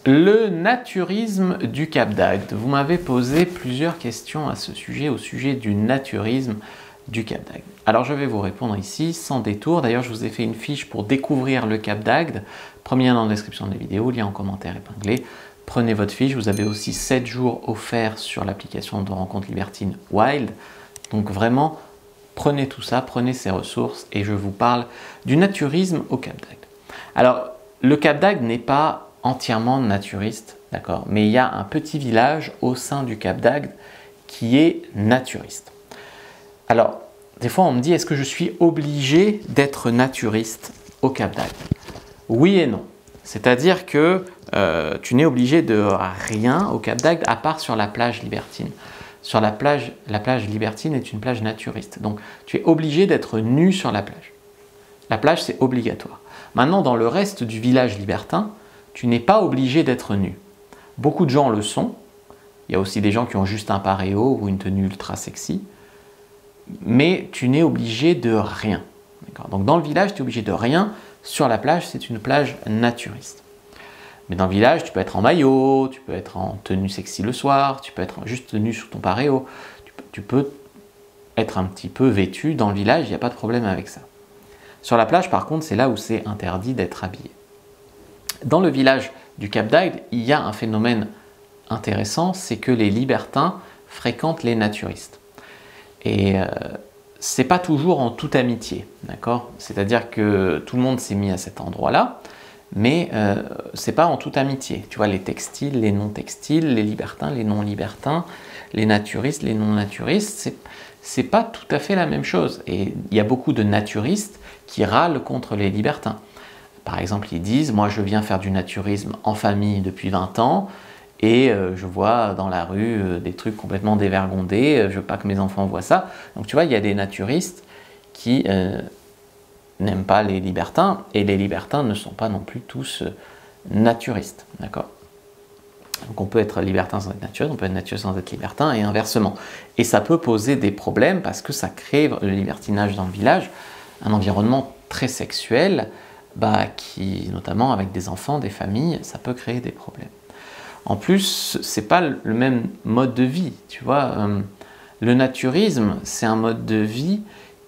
Le naturisme du Cap d'Agde. Vous m'avez posé plusieurs questions à ce sujet, au sujet du naturisme du Cap d'Agde. Alors je vais vous répondre ici sans détour. D'ailleurs, je vous ai fait une fiche pour découvrir le Cap d'Agde. Premier lien dans la description de la vidéo, lien en commentaire épinglé. Prenez votre fiche. Vous avez aussi 7 jours offerts sur l'application de rencontre libertine Wild. Donc vraiment, prenez tout ça, prenez ces ressources et je vous parle du naturisme au Cap d'Agde. Alors, le Cap d'Agde n'est pas entièrement naturiste, d'accord, mais il y a un petit village au sein du Cap d'Agde qui est naturiste. Alors, des fois on me dit, est-ce que je suis obligé d'être naturiste au Cap d'Agde? Oui et non. C'est-à-dire que tu n'es obligé de rien au Cap d'Agde à part sur la plage libertine. Sur la plage libertine est une plage naturiste. Donc tu es obligé d'être nu sur la plage. La plage, c'est obligatoire. Maintenant, dans le reste du village libertin, tu n'es pas obligé d'être nu. Beaucoup de gens le sont. Il y a aussi des gens qui ont juste un paréo ou une tenue ultra sexy. Mais tu n'es obligé de rien. Donc dans le village, tu es obligé de rien. Sur la plage, c'est une plage naturiste. Mais dans le village, tu peux être en maillot, tu peux être en tenue sexy le soir, tu peux être juste nu sous ton paréo. Tu peux être un petit peu vêtu dans le village, il n'y a pas de problème avec ça. Sur la plage, par contre, c'est là où c'est interdit d'être habillé. Dans le village du Cap d'Agde, il y a un phénomène intéressant, c'est que les libertins fréquentent les naturistes. Et c'est pas toujours en toute amitié, d'accord? C'est-à-dire que tout le monde s'est mis à cet endroit-là, mais c'est pas en toute amitié. Tu vois, les textiles, les non-textiles, les libertins, les non-libertins, les naturistes, les non-naturistes, c'est pas tout à fait la même chose. Et il y a beaucoup de naturistes qui râlent contre les libertins. Par exemple, ils disent, moi je viens faire du naturisme en famille depuis 20 ans et je vois dans la rue des trucs complètement dévergondés, je veux pas que mes enfants voient ça. Donc tu vois, il y a des naturistes qui n'aiment pas les libertins et les libertins ne sont pas non plus tous naturistes, d'accord? Donc on peut être libertin sans être naturiste, on peut être naturiste sans être libertin et inversement. Et ça peut poser des problèmes parce que ça crée le libertinage dans le village, un environnement très sexuel, qui, notamment avec des enfants, des familles, ça peut créer des problèmes. En plus, c'est pas le même mode de vie, tu vois. Le naturisme, c'est un mode de vie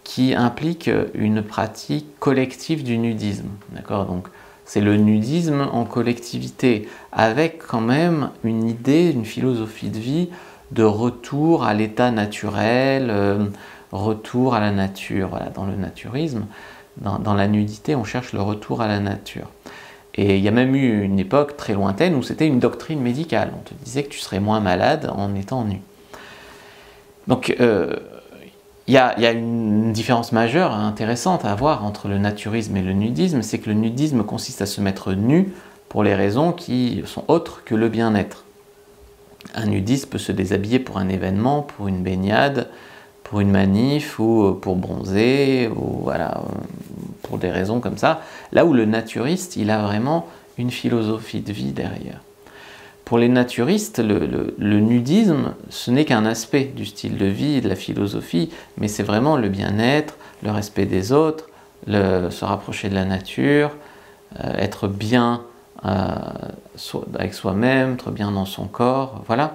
qui implique une pratique collective du nudisme, d'accord? Donc, c'est le nudisme en collectivité, avec quand même une idée, une philosophie de vie de retour à l'état naturel, retour à la nature. Voilà, dans le naturisme, dans la nudité, on cherche le retour à la nature. Et il y a même eu une époque très lointaine où c'était une doctrine médicale. On te disait que tu serais moins malade en étant nu. Donc, il y a une différence majeure, intéressante à avoir entre le naturisme et le nudisme, c'est que le nudisme consiste à se mettre nu pour les raisons qui sont autres que le bien-être. Un nudiste peut se déshabiller pour un événement, pour une baignade, pour une manif ou pour bronzer, ou voilà, pour des raisons comme ça. Là où le naturiste, il a vraiment une philosophie de vie derrière. Pour les naturistes, le nudisme, ce n'est qu'un aspect du style de vie et de la philosophie, mais c'est vraiment le bien-être, le respect des autres, se rapprocher de la nature, être bien avec soi-même, être bien dans son corps, voilà.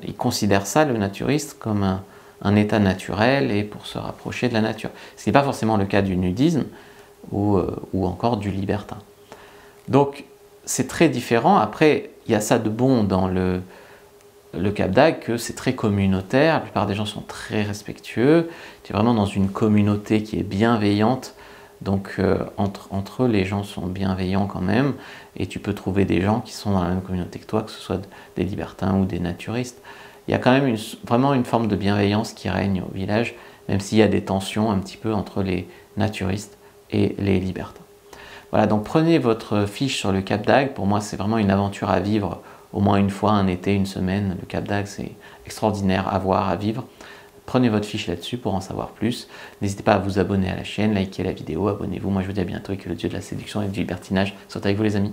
Il considère ça, le naturiste, comme un état naturel et pour se rapprocher de la nature. Ce n'est pas forcément le cas du nudisme ou encore du libertin. Donc, c'est très différent. Après, il y a ça de bon dans le Cap d'Agde, que c'est très communautaire, la plupart des gens sont très respectueux, tu es vraiment dans une communauté qui est bienveillante, donc entre eux, les gens sont bienveillants quand même, et tu peux trouver des gens qui sont dans la même communauté que toi, que ce soit des libertins ou des naturistes. Il y a quand même vraiment une forme de bienveillance qui règne au village, même s'il y a des tensions un petit peu entre les naturistes et les libertins. Voilà, donc prenez votre fiche sur le Cap d'Agde. Pour moi, c'est vraiment une aventure à vivre au moins une fois, un été, une semaine. Le Cap d'Agde, c'est extraordinaire à voir, à vivre. Prenez votre fiche là-dessus pour en savoir plus. N'hésitez pas à vous abonner à la chaîne, liker la vidéo, abonnez-vous. Moi, je vous dis à bientôt et que le dieu de la séduction et du libertinage soit avec vous, les amis.